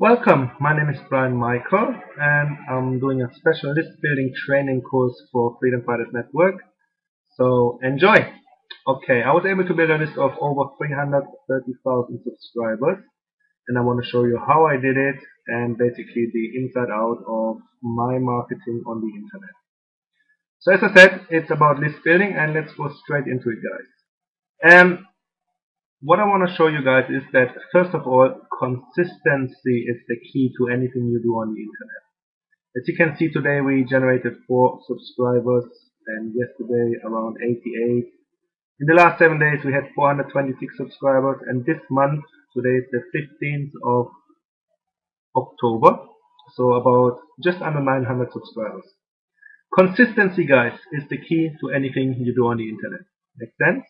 Welcome, my name is Brian Michael and I'm doing a special list building training course for Freedom Fighters Network. So enjoy! Okay, I was able to build a list of over 330,000 subscribers and I want to show you how I did it and basically the inside out of my marketing on the internet. So as I said, it's about list building and let's go straight into it, guys. What I want to show you guys is that first of all, consistency is the key to anything you do on the internet. As you can see, today we generated 4 subscribers and yesterday around 88. In the last 7 days we had 426 subscribers, and this month, today is the 15th of October, so about just under 900 subscribers. Consistency, guys, is the key to anything you do on the internet. Make sense?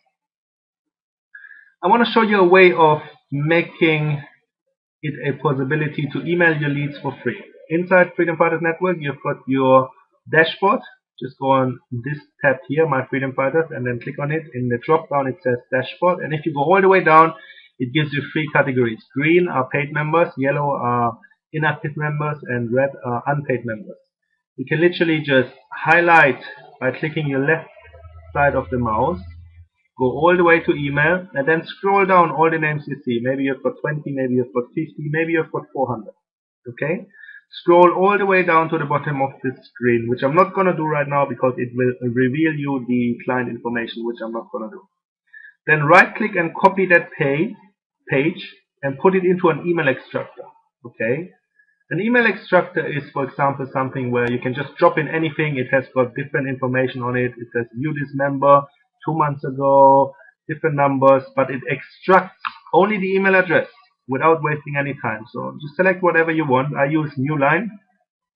I want to show you a way of making it a possibility to email your leads for free. Inside Freedom Fighters Network, you've got your dashboard. Just go on this tab here, My Freedom Fighters, and then click on it. In the drop down it says dashboard, and if you go all the way down, it gives you 3 categories. Green are paid members, yellow are inactive members, and red are unpaid members. You can literally just highlight by clicking your left side of the mouse, go all the way to email, and then scroll down all the names you see. Maybe you've got 20, maybe you've got 50, maybe you've got 400. Okay? Scroll all the way down to the bottom of this screen, which I'm not going to do right now because it will reveal you the client information, which I'm not going to do. Then right click and copy that page and put it into an email extractor. Okay? An email extractor is, for example, something where you can just drop in anything. It has got different information on it. It says view this member 2 months ago, different numbers, but it extracts only the email address without wasting any time. So just select whatever you want. I use new line,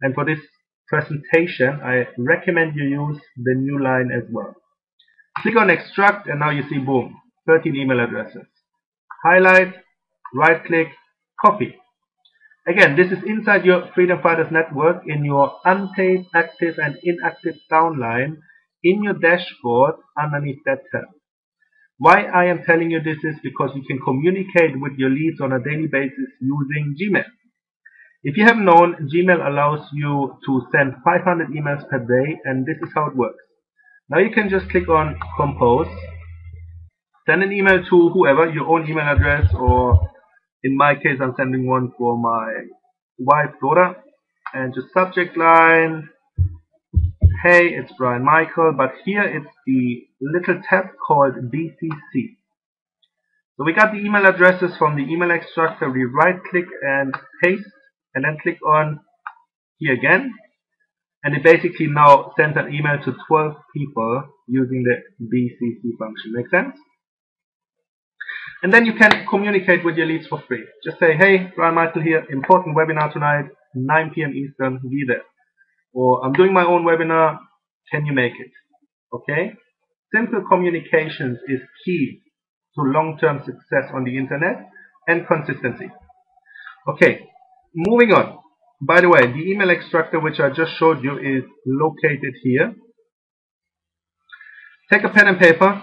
and for this presentation I recommend you use the new line as well. Click on extract and now you see, boom, 13 email addresses. Highlight, right click, copy. Again, this is inside your Freedom Fighters Network in your unpaid, active and inactive downline in your dashboard underneath that tab. Why I am telling you this is because you can communicate with your leads on a daily basis using Gmail. If you haven't known, Gmail allows you to send 500 emails per day, and this is how it works. Now you can just click on compose, send an email to whoever, your own email address, or in my case I'm sending one for my wife, daughter, and just subject line, hey, it's Brian Michael, but here it's the little tab called BCC. So we got the email addresses from the email extractor. We right click and paste, and then click on here again, and it basically now sends an email to 12 people using the BCC function. Make sense? And then you can communicate with your leads for free. Just say, hey, Brian Michael here, important webinar tonight, 9 p.m. Eastern, be there. Or I'm doing my own webinar, can you make it? Okay? Simple communications is key to long-term success on the internet and consistency. Okay, moving on. By the way, the email extractor which I just showed you is located here. Take a pen and paper.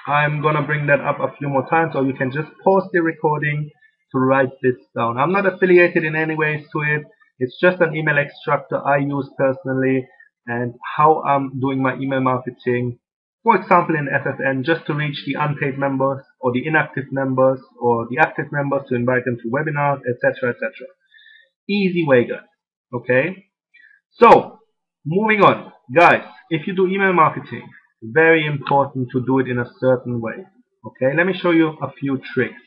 I'm gonna bring that up a few more times, or you can just pause the recording to write this down. I'm not affiliated in any ways to it. It's just an email extractor I use personally, and how I'm doing my email marketing, for example in FFN, just to reach the unpaid members or the inactive members or the active members to invite them to webinars, etc., etc. Easy way, guys. Okay? So, moving on. Guys, if you do email marketing, very important to do it in a certain way. Okay? Let me show you a few tricks.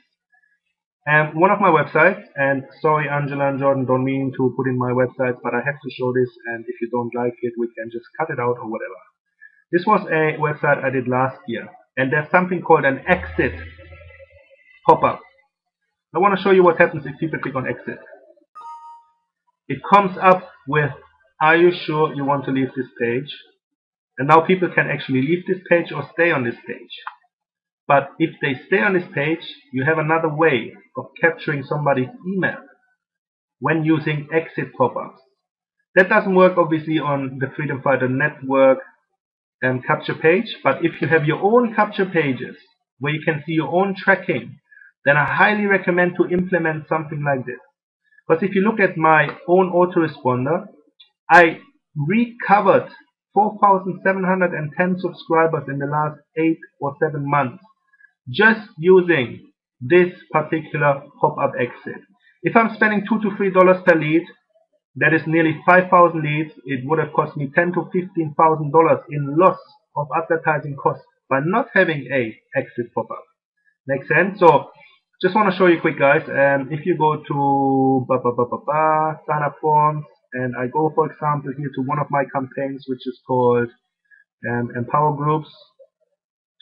One of my websites, and sorry Angela and Jordan, don't mean to put in my websites, but I have to show this, and if you don't like it, we can just cut it out or whatever. This was a website I did last year, and there's something called an exit pop-up. I want to show you what happens if people click on exit. It comes up with, are you sure you want to leave this page? And now people can actually leave this page or stay on this page. But if they stay on this page, you have another way of capturing somebody's email when using exit pop-ups. That doesn't work obviously on the Freedom Fighter Network capture page, but if you have your own capture pages where you can see your own tracking, then I highly recommend to implement something like this. Because if you look at my own autoresponder, I recovered 4,710 subscribers in the last 8 or 7 months just using this particular pop-up exit. If I'm spending $2 to $3 per lead, that is nearly 5,000 leads. It would have cost me $10,000 to $15,000 in loss of advertising costs by not having a exit pop-up. Make sense? So just want to show you quick, guys. If you go to sign up forms, and I go, for example, here to one of my campaigns, which is called Empower Groups,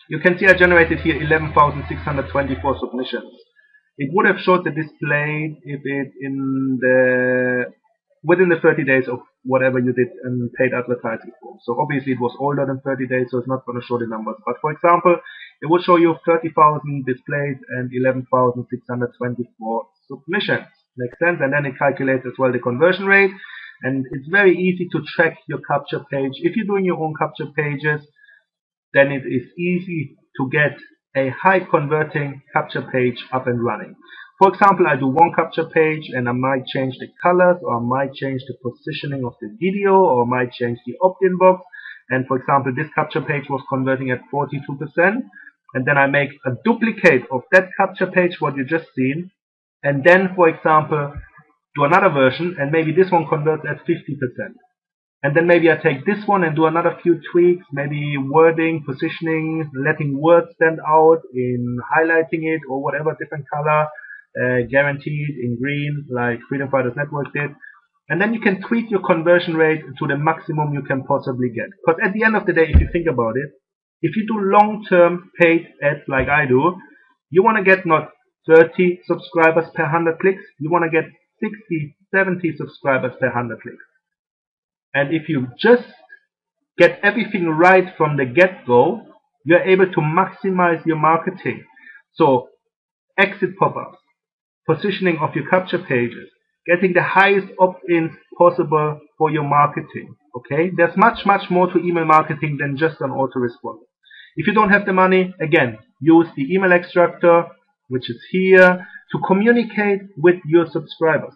you can see I generated here 11,624 submissions. It would have showed the display if it within the 30 days of whatever you did and paid advertising for. So obviously it was older than 30 days, so it's not going to show the numbers. But for example, it would show you 30,000 displays and 11,624 submissions. Makes sense? And then it calculates as well the conversion rate. And it's very easy to track your capture page. If you're doing your own capture pages, then it is easy to get a high converting capture page up and running. For example, I do one capture page and I might change the colors, or I might change the positioning of the video, or I might change the opt-in box. And for example, this capture page was converting at 42%. And then I make a duplicate of that capture page, what you just seen. And then, for example, do another version, and maybe this one converts at 50%. And then maybe I take this one and do another few tweaks, maybe wording, positioning, letting words stand out in highlighting it, or whatever different color, guaranteed in green, like Freedom Fighters Network did. And then you can tweak your conversion rate to the maximum you can possibly get. Because at the end of the day, if you think about it, if you do long-term paid ads like I do, you want to get not 30 subscribers per 100 clicks, you want to get 60, 70 subscribers per 100 clicks. And if you just get everything right from the get-go, you're able to maximize your marketing. So exit pop-ups, positioning of your capture pages, getting the highest opt-ins possible for your marketing. Okay, there's much more to email marketing than just an autoresponder. If you don't have the money, again, use the email extractor, which is here, to communicate with your subscribers.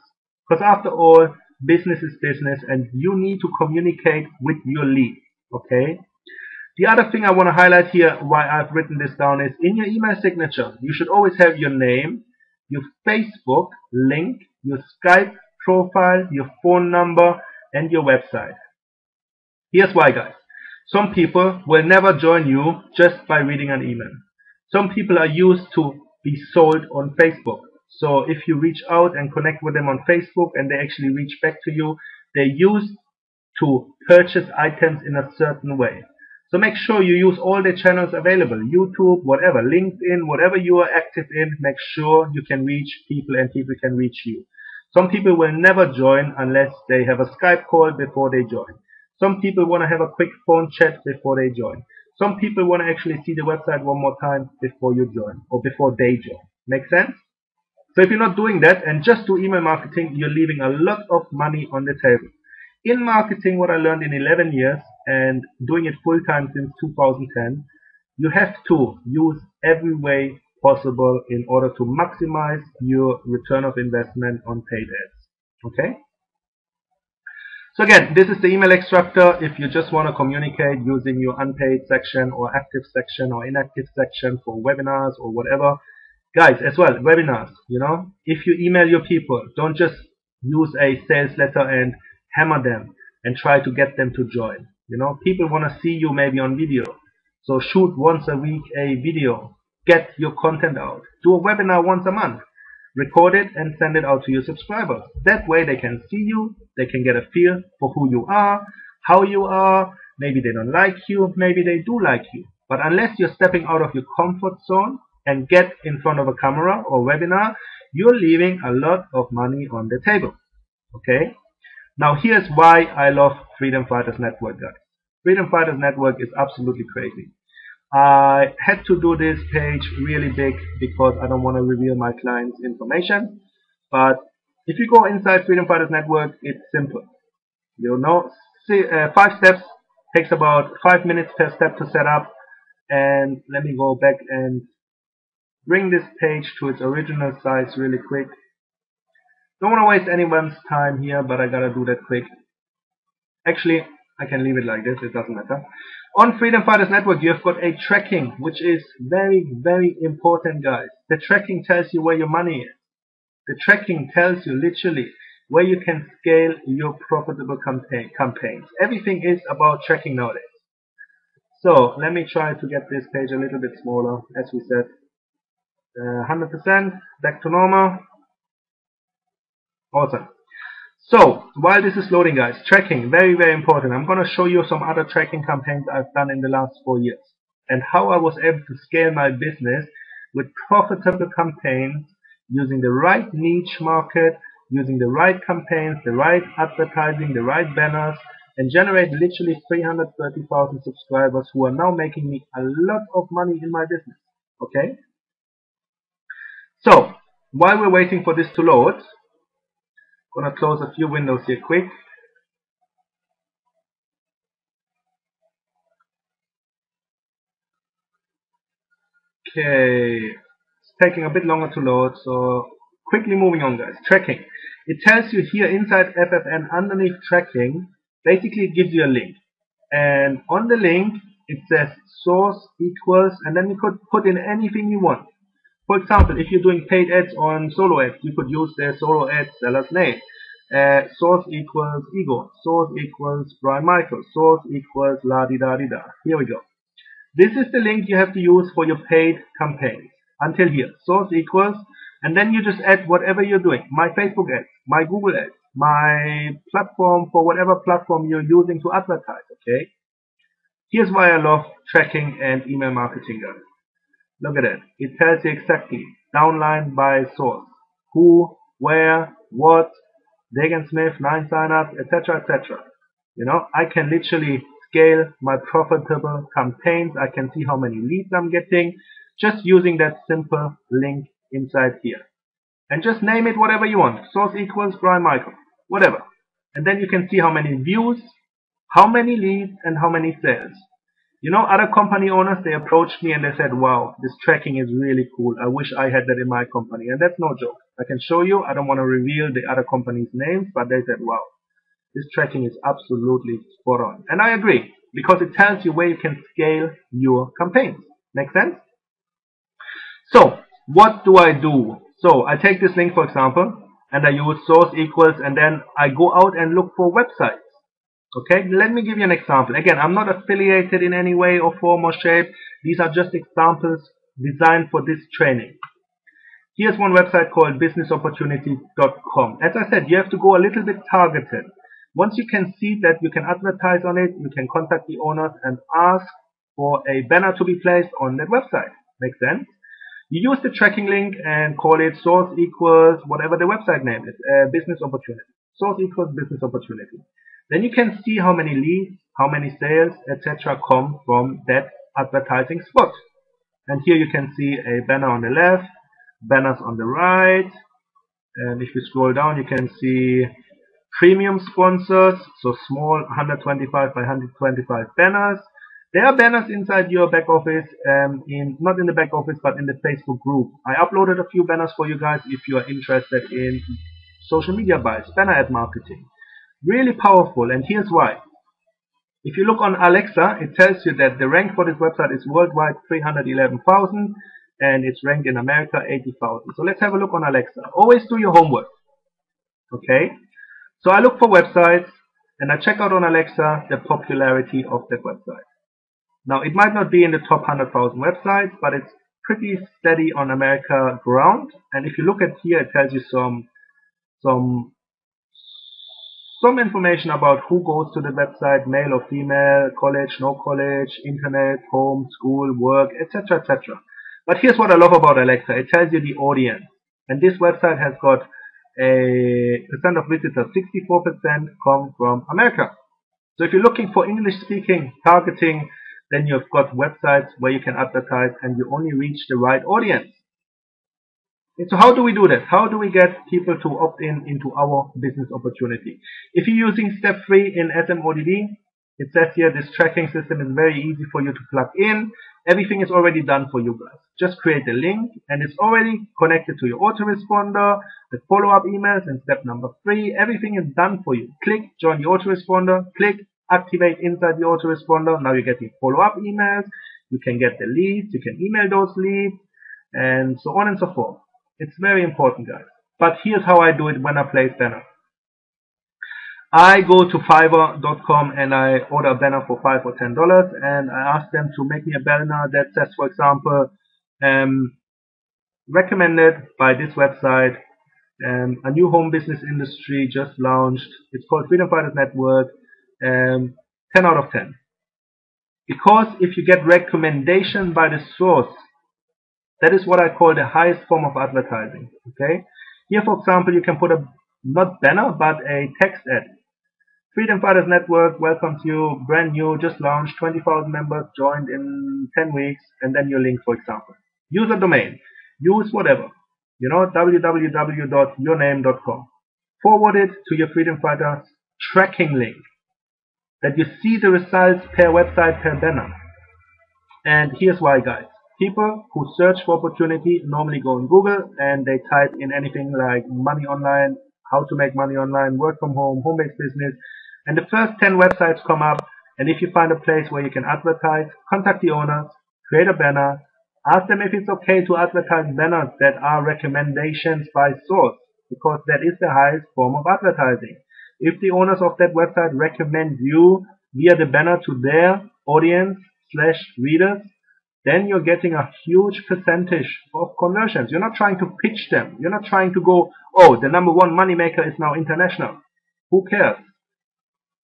Because after all, business is business, and you need to communicate with your lead. Okay. The other thing I want to highlight here, why I've written this down, is in your email signature, you should always have your name, your Facebook link, your Skype profile, your phone number, and your website. Here's why, guys. Some people will never join you just by reading an email. Some people are used to be sold on Facebook. So if you reach out and connect with them on Facebook and they actually reach back to you, they're used to purchase items in a certain way. So make sure you use all the channels available, YouTube, whatever, LinkedIn, whatever you are active in, make sure you can reach people and people can reach you. Some people will never join unless they have a Skype call before they join. Some people want to have a quick phone chat before they join. Some people want to actually see the website one more time before you join, or before they join. Make sense? So if you're not doing that and just do email marketing, you're leaving a lot of money on the table. In marketing, what I learned in 11 years and doing it full time since 2010, you have to use every way possible in order to maximize your return of investment on paid ads. Okay? So again, this is the email extractor if you just want to communicate using your unpaid section or active section or inactive section for webinars or whatever. Guys, as well, webinars, if you email your people, don't just use a sales letter and hammer them and try to get them to join. People want to see you maybe on video. So shoot once a week a video. Get your content out. Do a webinar once a month. Record it and send it out to your subscribers. That way they can see you, they can get a feel for who you are, how you are. Maybe they don't like you, maybe they do like you. But unless you're stepping out of your comfort zone and get in front of a camera or webinar, you're leaving a lot of money on the table. Okay? Now here's why I love Freedom Fighters Network, guys. Freedom Fighters Network is absolutely crazy. I had to do this page really big because I don't want to reveal my clients' information. But if you go inside Freedom Fighters Network, it's simple. 5 steps, takes about 5 minutes per step to set up. And let me go back and bring this page to its original size really quick. Don't want to waste anyone's time here, but I gotta do that quick. Actually, I can leave it like this, it doesn't matter. On Freedom Fighters Network, you have got a tracking, which is very, very important, guys. The tracking tells you where your money is. The tracking tells you literally where you can scale your profitable campaigns. Everything is about tracking nowadays. So let me try to get this page a little bit smaller, as we said. 100%, back to normal. Awesome. So while this is loading, guys, tracking, very, very important. I'm going to show you some other tracking campaigns I've done in the last 4 years and how I was able to scale my business with profitable campaigns using the right niche market, using the right campaigns, the right advertising, the right banners, and generate literally 330,000 subscribers who are now making me a lot of money in my business. Okay? So while we're waiting for this to load, I'm going to close a few windows here quick. Okay, it's taking a bit longer to load, so quickly moving on, guys. Tracking. It tells you here inside FFN underneath tracking, basically it gives you a link. And on the link, it says source equals, and then you could put in anything you want. For example, if you're doing paid ads on solo ads, you could use the solo ad seller's name. Source equals Igor. Source equals Brian Michael. Source equals la di da di da. Here we go. This is the link you have to use for your paid campaigns. Until here, source equals, and then you just add whatever you're doing. My Facebook ads, my Google ads, my platform for whatever platform you're using to advertise, okay? Here's why I love tracking and email marketing, guys. Look at that. It tells you exactly, downline by source, who, where, what, Dagan Smith, 9 signups, etc., etc. You know, I can literally scale my profitable campaigns. I can see how many leads I'm getting just using that simple link inside here. And just name it whatever you want. Source equals Brian Michael, whatever. And then you can see how many views, how many leads, and how many sales. You know, other company owners, they approached me and they said, wow, this tracking is really cool. I wish I had that in my company. And that's no joke. I can show you. I don't want to reveal the other company's names, but they said, wow, this tracking is absolutely spot on. And I agree, because it tells you where you can scale your campaigns. Make sense? So, what do I do? So, I take this link, for example, and I use source equals, and then I go out and look for websites. Okay, let me give you an example. Again, I'm not affiliated in any way or form or shape. These are just examples designed for this training. Here's one website called businessopportunity.com. As I said, you have to go a little bit targeted. Once you can see that you can advertise on it, you can contact the owners and ask for a banner to be placed on that website. Make sense? You use the tracking link and call it source equals whatever the website name is, business opportunity. Source equals business opportunity. Then you can see how many leads, how many sales, etc. come from that advertising spot. And here you can see a banner on the left, banners on the right, and if you scroll down you can see premium sponsors, so small 125 by 125 banners. There are banners inside your back office, not in the back office but in the Facebook group. I uploaded a few banners for you guys if you are interested in social media buys, banner ad marketing. Really powerful, and here's why. If you look on Alexa, it tells you that the rank for this website is worldwide 311,000 and it's ranked in America 80,000. So let's have a look on Alexa. Always do your homework. Okay? So I look for websites and I check out on Alexa the popularity of that website. Now it might not be in the top 100,000 websites, but it's pretty steady on America ground. And if you look at here, it tells you some information about who goes to the website, male or female, college, no college, internet, home, school, work, etc., etc. But here's what I love about Alexa. It tells you the audience. And this website has got a percent of visitors, 64% come from America. So if you're looking for English speaking targeting, then you've got websites where you can advertise and you only reach the right audience. And so how do we do that? How do we get people to opt in into our business opportunity? If you're using step 3 in SMODD, it says here this tracking system is very easy for you to plug in. Everything is already done for you guys. Just create the link and it's already connected to your autoresponder, the follow-up emails, and step number 3, everything is done for you. Click join the autoresponder, click activate inside the autoresponder. Now you're getting follow-up emails, you can get the leads, you can email those leads, and so on and so forth. It's very important, guys. But here's how I do it when I place banner. I go to Fiverr.com and I order a banner for $5 or $10, and I ask them to make me a banner that says, for example, recommended by this website, a new home business industry just launched. It's called Freedom Fighters Network, 10 out of 10. Because if you get recommendation by the source, that is what I call the highest form of advertising. Okay. Here, for example, you can put a not banner but a text ad. Freedom Fighters Network welcomes you, brand new, just launched, 20,000 members joined in 10 weeks, and then your link, for example. Use a domain. Use whatever. www.yourname.com. Forward it to your Freedom Fighters tracking link, that you see the results per website, per banner. And here's why, guys. People who search for opportunity normally go on Google and they type in anything like money online, how to make money online, work from home, home-based business, and the first 10 websites come up. And if you find a place where you can advertise, contact the owners, create a banner, ask them if it's okay to advertise banners that are recommendations by source, because that is the highest form of advertising. If the owners of that website recommend you via the banner to their audience / readers, then you're getting a huge percentage of conversions. You're not trying to pitch them. You're not trying to go, oh, the #1 moneymaker is now international. Who cares?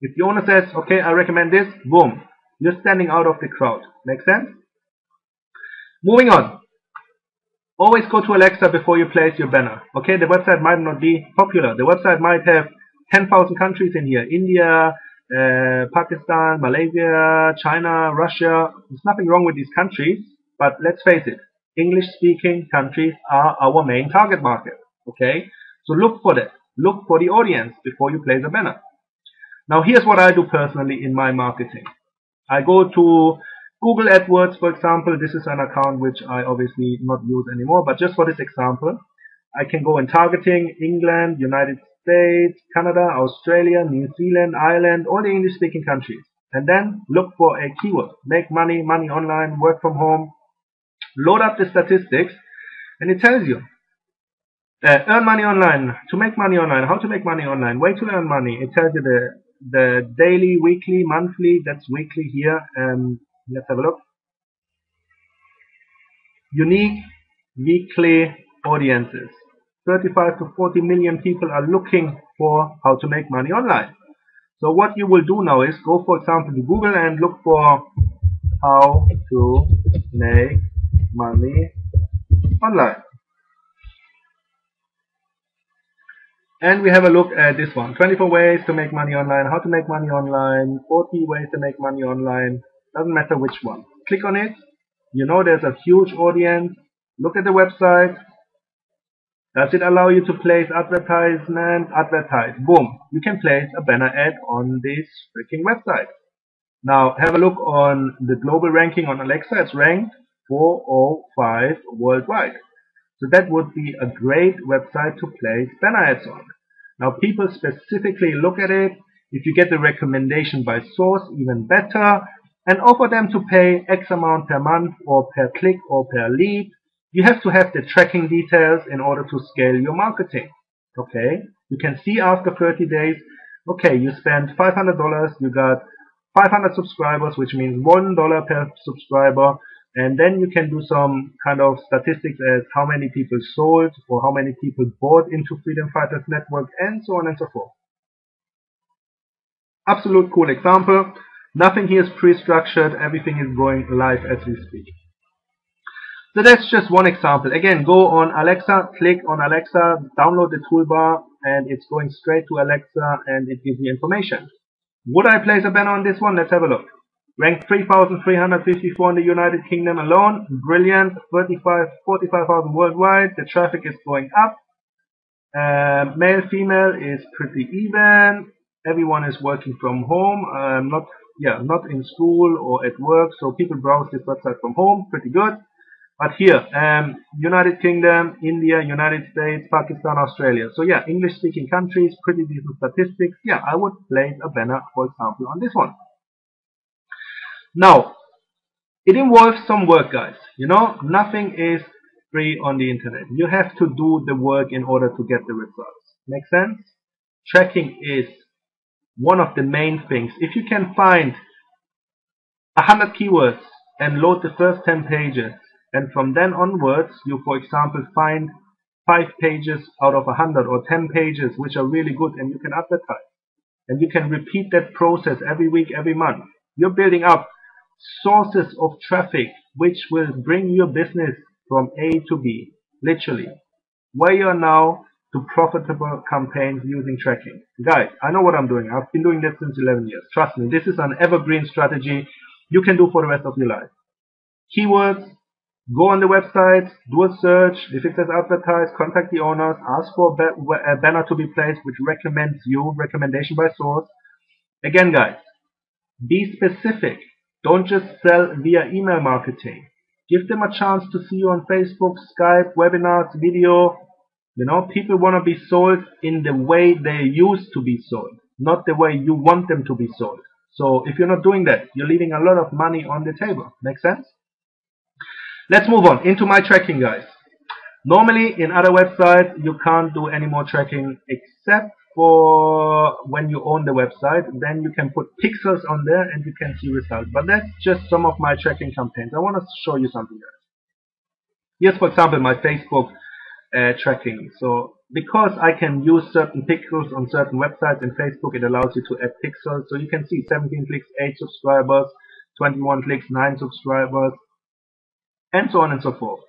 If the owner says, okay, I recommend this, boom, you're standing out of the crowd. Make sense? Moving on. Always go to Alexa before you place your banner. Okay, the website might not be popular. The website might have 10,000 countries in here. India, Pakistan, Malaysia, China, Russia. There's nothing wrong with these countries, but let's face it, English-speaking countries are our main target market. Okay, so look for that. Look for the audience before you place a banner. Now here's what I do personally in my marketing. I go to Google AdWords, for example. This is an account which I obviously not use anymore, but just for this example, I can go in targeting England, United States, Canada, Australia, New Zealand, Ireland, all the English-speaking countries. And then look for a keyword. Make money, money online, work from home. Load up the statistics, and it tells you. Earn money online, to make money online, how to make money online, way to earn money. It tells you the daily, weekly, monthly, that's weekly here. Let's have a look. Unique weekly audiences. 35 to 40 million people are looking for how to make money online. So what you will do now is go, for example, to Google and look for how to make money online. And we have a look at this one. 24 ways to make money online, how to make money online, 40 ways to make money online. Doesn't matter which one. Click on it. You know there's a huge audience. Look at the website. Does it allow you to place advertisement? Advertise. Boom. You can place a banner ad on this freaking website. Now have a look on the global ranking on Alexa. It's ranked 405 worldwide. So that would be a great website to place banner ads on. Now people specifically look at it. If you get the recommendation by source, even better. And offer them to pay X amount per month or per click or per lead. You have to have the tracking details in order to scale your marketing. Okay, you can see after 30 days, okay, you spent $500, you got 500 subscribers, which means $1 per subscriber, and then you can do some kind of statistics as how many people sold or how many people bought into Freedom Fighters Network, and so on and so forth. Absolute cool example. Nothing here is pre-structured, everything is going live as we speak. So that's just one example. Again, go on Alexa, click on Alexa, download the toolbar, and it's going straight to Alexa and it gives you information. Would I place a banner on this one? Let's have a look. Ranked 3,354 in the United Kingdom alone. Brilliant. 45,000 worldwide. The traffic is going up. Male, female is pretty even. Everyone is working from home. yeah, not in school or at work, so people browse this website from home, pretty good. But here, United Kingdom, India, United States, Pakistan, Australia. So yeah, English-speaking countries, pretty decent statistics. Yeah, I would place a banner, for example, on this one. Now, it involves some work, guys. You know, nothing is free on the internet. You have to do the work in order to get the results. Make sense? Tracking is one of the main things. If you can find 100 keywords and load the first 10 pages, and from then onwards you, for example, find 5 pages out of 100 or 10 pages which are really good, and you can advertise, and you can repeat that process every week, every month. You're building up sources of traffic which will bring your business from A to B, literally, where you are now, to profitable campaigns using tracking. Guys, I know what I'm doing. I've been doing this since 11 years. Trust me, this is an evergreen strategy you can do for the rest of your life. Keywords, go on the website, do a search. If it says advertise, contact the owners, ask for a banner to be placed which recommends you, recommendation by source. Again, guys, be specific. Don't just sell via email marketing. Give them a chance to see you on Facebook, Skype, webinars, video. You know, people want to be sold in the way they used to be sold, not the way you want them to be sold. So if you're not doing that, you're leaving a lot of money on the table. Make sense? Let's move on into my tracking, guys. Normally in other websites you can't do any more tracking except for when you own the website. Then you can put pixels on there and you can see results. But that's just some of my tracking campaigns. I want to show you something, guys. Here's, for example, my Facebook tracking. So because I can use certain pixels on certain websites in Facebook, it allows you to add pixels. So you can see 17 clicks, 8 subscribers, 21 clicks, 9 subscribers, and so on and so forth.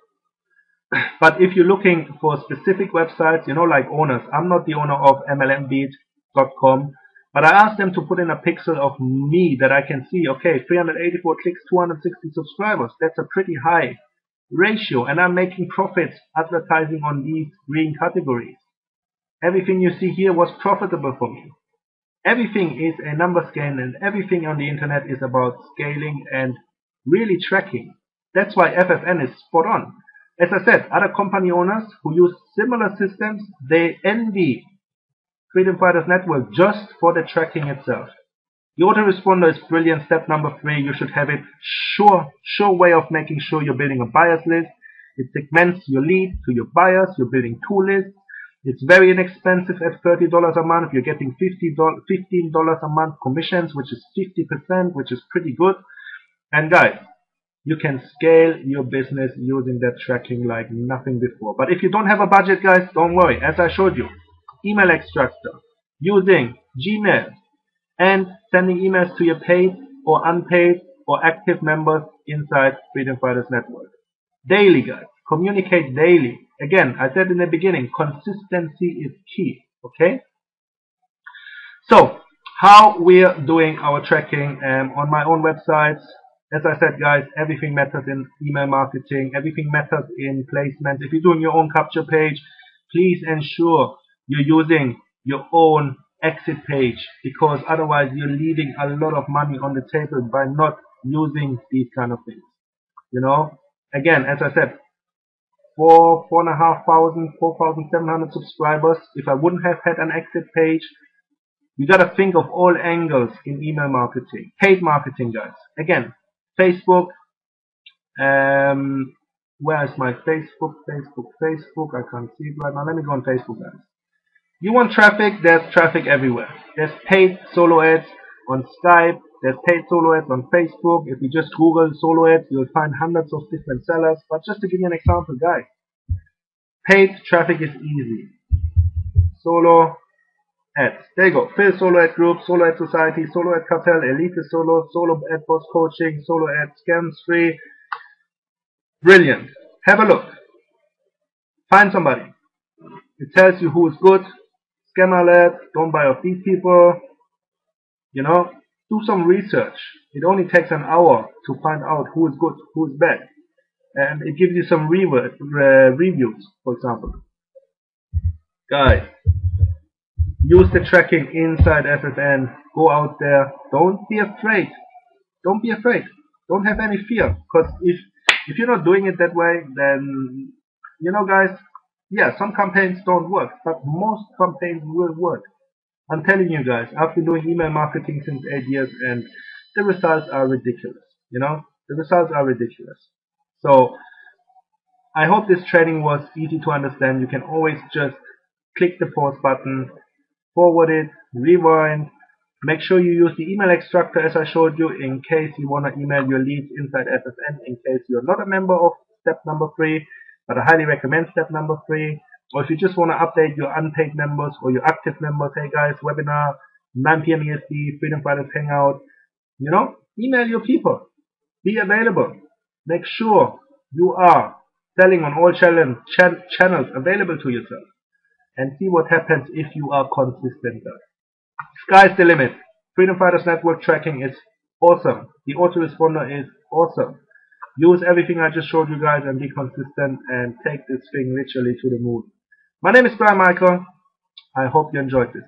But if you're looking for specific websites, you know, like owners, I'm not the owner of mlmbeat.com, but I asked them to put in a pixel of me that I can see, okay, 384 clicks, 260 subscribers. That's a pretty high ratio, and I'm making profits advertising on these green categories. Everything you see here was profitable for me. Everything is a numbers game, and everything on the internet is about scaling and really tracking. That's why FFN is spot on. As I said, other company owners who use similar systems, they envy Freedom Fighters Network just for the tracking itself. The autoresponder is brilliant. Step number 3, you should have it. Sure way of making sure you're building a buyers list. It segments your lead to your buyers. You're building 2 lists. It's very inexpensive at $30 a month. You're getting $15 a month commissions, which is 50%, which is pretty good. And guys, you can scale your business using that tracking like nothing before. But if you don't have a budget, guys, don't worry. As I showed you, email extractor, using Gmail, and sending emails to your paid or unpaid or active members inside Freedom Fighters Network. Daily, guys. Communicate daily. Again, I said in the beginning, consistency is key. Okay? So, how we're doing our tracking on my own websites. As I said, guys, everything matters in email marketing. Everything matters in placement. If you're doing your own capture page, please ensure you're using your own exit page, because otherwise you're leaving a lot of money on the table by not using these kind of things. You know, again, as I said, 4,700 subscribers. If I wouldn't have had an exit page, you gotta think of all angles in email marketing, paid marketing, guys. Again, Facebook. Where is my Facebook? I can't see it right now. Let me go on Facebook, guys. You want traffic? There's traffic everywhere. There's paid solo ads on Skype. There's paid solo ads on Facebook. If you just Google solo ads, you'll find hundreds of different sellers. But just to give you an example, guys, paid traffic is easy. Solo ads. There you go. Fill solo ad group, solo ad society, solo ad cartel, elite solo, solo ad boss coaching, solo ad scams free. Brilliant. Have a look. Find somebody. It tells you who is good. Scam alert. Don't buy off these people. You know, do some research. It only takes an hour to find out who is good, who is bad. And it gives you some reviews, for example. Guys, use the tracking inside FFN Go out there. Don't be afraid. Don't be afraid. Don't have any fear. Because if you're not doing it that way, then guys, yeah, some campaigns don't work, but most campaigns will work. I'm telling you guys, I've been doing email marketing since 8 years, and the results are ridiculous. The results are ridiculous. So I hope this training was easy to understand. You can always just click the pause button, forward it, rewind. Make sure you use the email extractor as I showed you in case you want to email your leads inside FFN, in case you're not a member of step number 3, but I highly recommend step number 3. Or if you just want to update your unpaid members or your active members, hey guys, webinar, 9 p.m. EST, Freedom Fighters Hangout, email your people. Be available. Make sure you are selling on all channels available to yourself. And see what happens if you are consistent, guys. Sky's the limit. Freedom Fighters Network tracking is awesome. The autoresponder is awesome. Use everything I just showed you guys and be consistent and take this thing literally to the moon. My name is Brian Michael. I hope you enjoyed this.